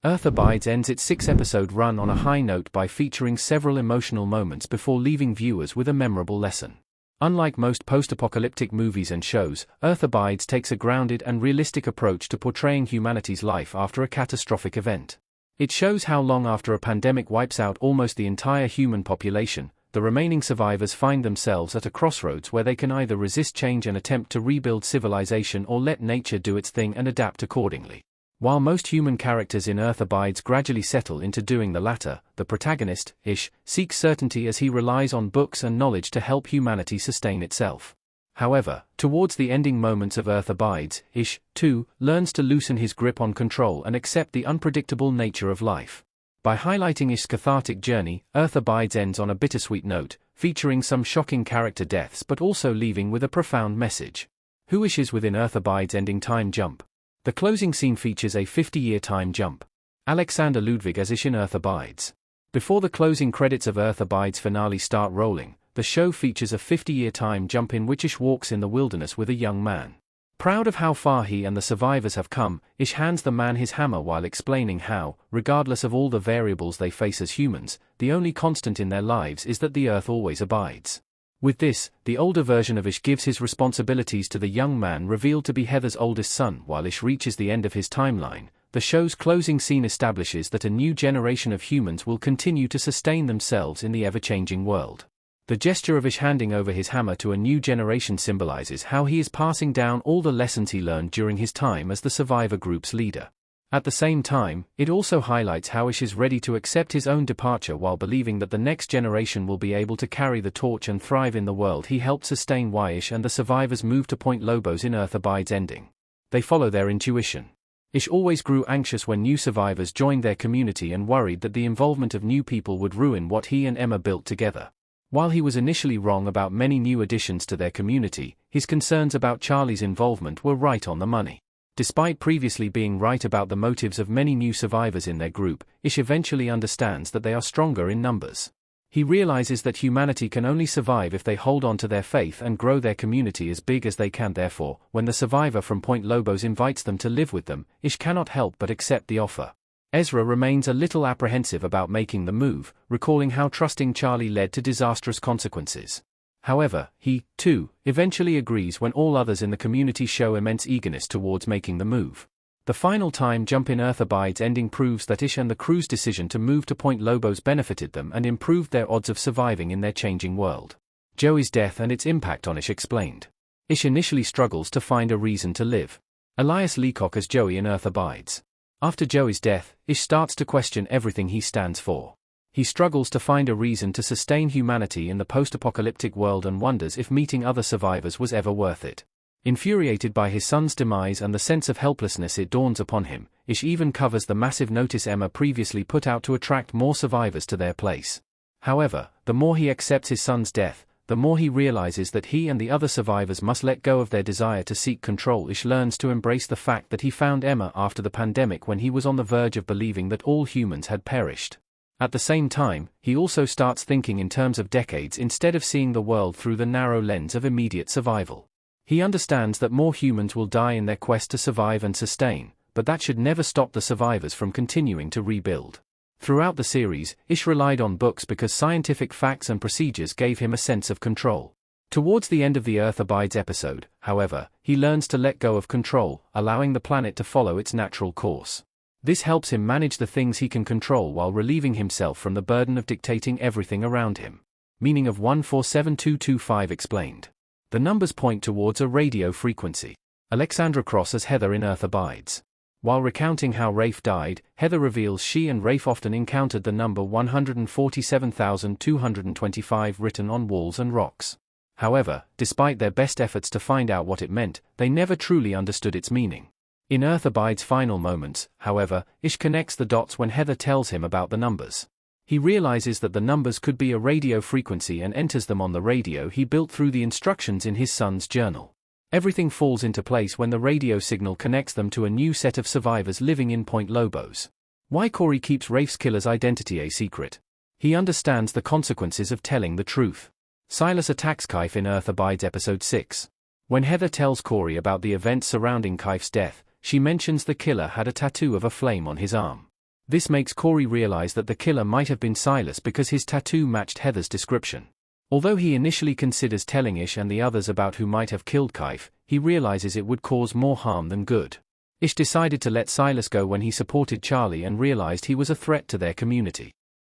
Earth Abides ends its 6-episode run on a high note by featuring several emotional moments before leaving viewers with a memorable lesson. Unlike most post-apocalyptic movies and shows, Earth Abides takes a grounded and realistic approach to portraying humanity's life after a catastrophic event. It shows how long after a pandemic wipes out almost the entire human population, the remaining survivors find themselves at a crossroads where they can either resist change and attempt to rebuild civilization or let nature do its thing and adapt accordingly. While most human characters in Earth Abides gradually settle into doing the latter, the protagonist, Ish, seeks certainty as he relies on books and knowledge to help humanity sustain itself. However, towards the ending moments of Earth Abides, Ish, too, learns to loosen his grip on control and accept the unpredictable nature of life. By highlighting Ish's cathartic journey, Earth Abides ends on a bittersweet note, featuring some shocking character deaths but also leaving with a profound message. Who Ish is within Earth Abides' ending time jump. The closing scene features a 50-year time jump. Alexander Ludwig as Ish in Earth Abides. Before the closing credits of Earth Abides finale start rolling, the show features a 50-year time jump in which Ish walks in the wilderness with a young man. Proud of how far he and the survivors have come, Ish hands the man his hammer while explaining how, regardless of all the variables they face as humans, the only constant in their lives is that the Earth always abides. With this, the older version of Ish gives his responsibilities to the young man revealed to be Heather's oldest son. While Ish reaches the end of his timeline, the show's closing scene establishes that a new generation of humans will continue to sustain themselves in the ever-changing world. The gesture of Ish handing over his hammer to a new generation symbolizes how he is passing down all the lessons he learned during his time as the survivor group's leader. At the same time, it also highlights how Ish is ready to accept his own departure while believing that the next generation will be able to carry the torch and thrive in the world he helped sustain. Why Ish and the survivors move to Point Lobos in Earth Abides ending. They follow their intuition. Ish always grew anxious when new survivors joined their community and worried that the involvement of new people would ruin what he and Emma built together. While he was initially wrong about many new additions to their community, his concerns about Charlie's involvement were right on the money. Despite previously being right about the motives of many new survivors in their group, Ish eventually understands that they are stronger in numbers. He realizes that humanity can only survive if they hold on to their faith and grow their community as big as they can. Therefore, when the survivor from Point Lobos invites them to live with them, Ish cannot help but accept the offer. Ezra remains a little apprehensive about making the move, recalling how trusting Charlie led to disastrous consequences. However, he, too, eventually agrees when all others in the community show immense eagerness towards making the move. The final time jump in Earth Abides ending proves that Ish and the crew's decision to move to Point Lobos benefited them and improved their odds of surviving in their changing world. Joey's death and its impact on Ish explained. Ish initially struggles to find a reason to live. Elias Leacock as Joey in Earth Abides. After Joey's death, Ish starts to question everything he stands for. He struggles to find a reason to sustain humanity in the post-apocalyptic world and wonders if meeting other survivors was ever worth it. Infuriated by his son's demise and the sense of helplessness it dawns upon him, Ish even covers the massive notice Emma previously put out to attract more survivors to their place. However, the more he accepts his son's death, the more he realizes that he and the other survivors must let go of their desire to seek control. Ish learns to embrace the fact that he found Emma after the pandemic when he was on the verge of believing that all humans had perished. At the same time, he also starts thinking in terms of decades instead of seeing the world through the narrow lens of immediate survival. He understands that more humans will die in their quest to survive and sustain, but that should never stop the survivors from continuing to rebuild. Throughout the series, Ish relied on books because scientific facts and procedures gave him a sense of control. Towards the end of the Earth Abides episode, however, he learns to let go of control, allowing the planet to follow its natural course. This helps him manage the things he can control while relieving himself from the burden of dictating everything around him. Meaning of 147225 explained. The numbers point towards a radio frequency. Alexandra Cross as Heather in Earth Abides. While recounting how Rafe died, Heather reveals she and Rafe often encountered the number 147,225 written on walls and rocks. However, despite their best efforts to find out what it meant, they never truly understood its meaning. In Earth Abides' final moments, however, Ish connects the dots when Heather tells him about the numbers. He realizes that the numbers could be a radio frequency and enters them on the radio he built through the instructions in his son's journal. Everything falls into place when the radio signal connects them to a new set of survivors living in Point Lobos. Why Corey keeps Rafe's killer's identity a secret. He understands the consequences of telling the truth. Silas attacks Kaif in Earth Abides Episode 6. When Heather tells Corey about the events surrounding Kaif's death, she mentions the killer had a tattoo of a flame on his arm. This makes Corey realize that the killer might have been Silas because his tattoo matched Heather's description. Although he initially considers telling Ish and the others about who might have killed Kaif, he realizes it would cause more harm than good. Ish decided to let Silas go when he supported Charlie and realized he was a threat to their community.